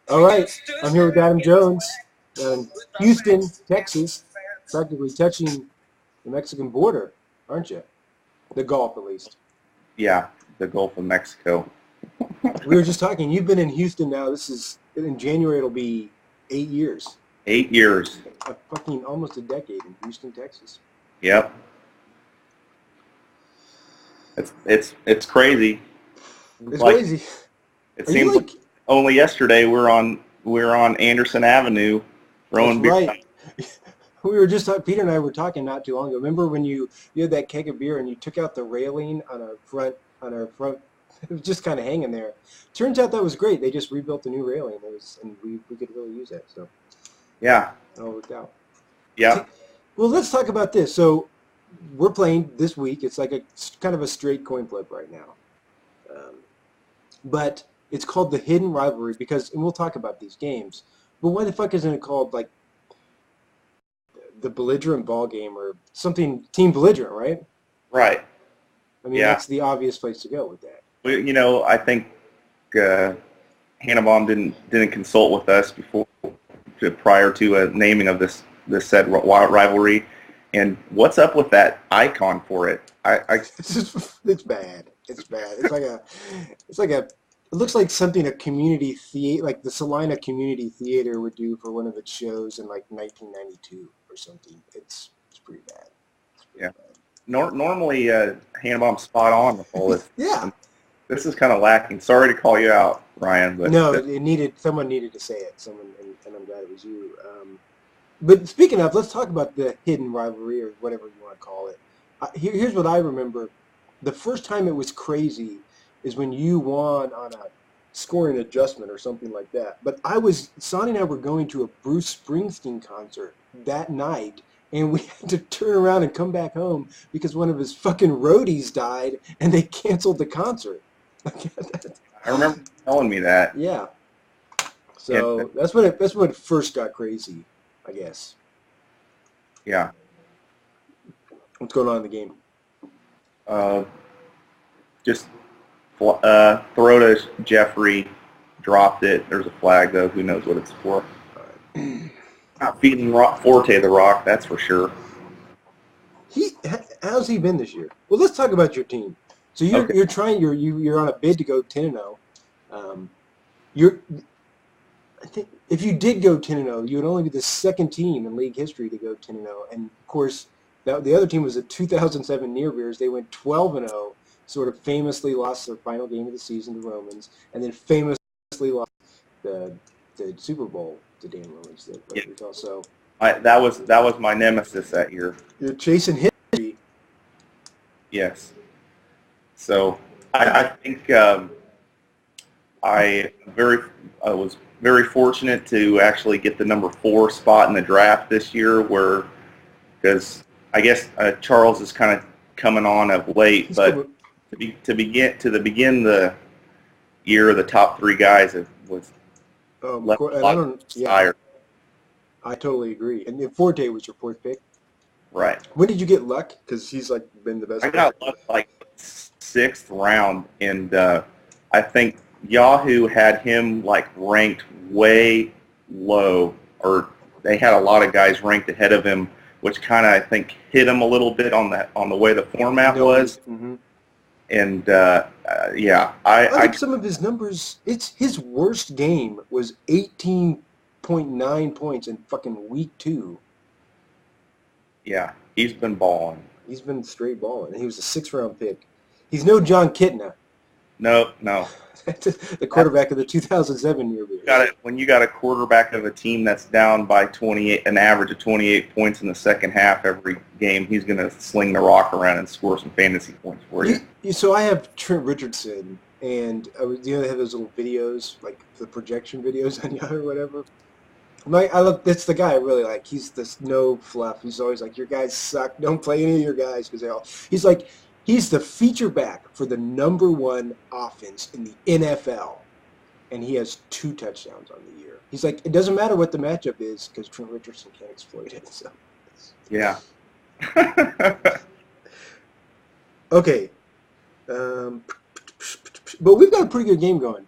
All right, I'm here with Adam Jones in Houston, Texas, practically touching the Mexican border, aren't you? The Gulf, at least. Yeah, the Gulf of Mexico. We were just talking. You've been in Houston now. This is in January. It'll be 8 years. 8 years. A fucking almost a decade in Houston, Texas. Yep. It's crazy. It's Like crazy. it Are you seems like like? only yesterday we're on Anderson Avenue That's throwing beer. right. We were just talking, Peter and I were talking not too long ago. Remember when you had that keg of beer and you took out the railing on our front? It was just kind of hanging there. Turns out that was great. They just rebuilt the new railing. And we could really use that. So Yeah. it all worked out. Yeah. Well, let's talk about this. So we're playing this week. It's like a kind of a straight coin flip right now, but it's called the hidden rivalry because, and we'll talk about these games. But why the fuck isn't it called like the belligerent ball game or something? Team belligerent, right? Right. I mean, Yeah. that's the obvious place to go with that. I think uh, Hannibal didn't consult with us prior to a naming of this said rivalry. And what's up with that icon for it? It's bad. It's bad. It's like it looks like something a community theater, like the Salina Community Theater would do for one of its shows in like 1992 or something. It's pretty bad. It's pretty Yeah. bad. Normally, Hannibal's spot on with all this. Yeah. This is kind of lacking. Sorry to call you out, Ryan, but No, someone needed to say it. And I'm glad it was you. But speaking of, let's talk about the hidden rivalry or whatever you want to call it. Here's what I remember. The first time it was crazy is when you won on a scoring adjustment or something like that. But Sonny and I were going to a Bruce Springsteen concert that night, and we had to turn around and come back home because one of his fucking roadies died, and they canceled the concert. I remember telling me that. Yeah. And So that's when it first got crazy, I guess. yeah, What's going on in the game? uh, just throw to Jeffrey, dropped it. There's a flag though. Who knows what it's for? Not feeding Forte the rock, that's for sure. How's he been this year? Well, let's talk about your team. So Okay. you're on a bid to go 10-0. You're I think if you did go 10-0, you would only be the second team in league history to go 10-0. And of course, the other team was the 2007 Near Bears. They went 12-0, sort of famously lost their final game of the season to Romans, and then famously lost the Super Bowl to Dan Romans. Yeah. So That was my nemesis that year. you're chasing history. Yes. So I think I was very fortunate to actually get the number 4 spot in the draft this year, because I guess Charles is kind of coming on of late, but to begin the year, the top 3 guys was left a lot higher. I totally agree. And then Forte was your fourth pick. Right. When did you get Luck? Because he's like been the best. I got Luck like 6th round, and I think Yahoo had him like ranked way low, or they had a lot of guys ranked ahead of him, which kind of I think hit him a little bit on the way the format was. Mm-hmm. And yeah, I like some of his numbers. His worst game was 18.9 points in fucking week 2. Yeah, he's been balling. He's been straight balling, and he was a 6th round pick. He's no John Kitna. No. The quarterback of the 2007 Year Bears. When you got a quarterback of a team that's down by 28, an average of 28 points in the second half every game, he's going to sling the rock around and score some fantasy points for you. So I have Trent Richardson, and they have those little videos, like the projection videos on Yahoo or whatever. That's the guy I really like. He's this no fluff. He's always like, your guys suck. Don't play any of your guys because he's the feature back for the number 1 offense in the NFL, and he has 2 touchdowns on the year. He's like, it doesn't matter what the matchup is because Trent Richardson can't exploit it. So yeah. Okay, but we've got a pretty good game going.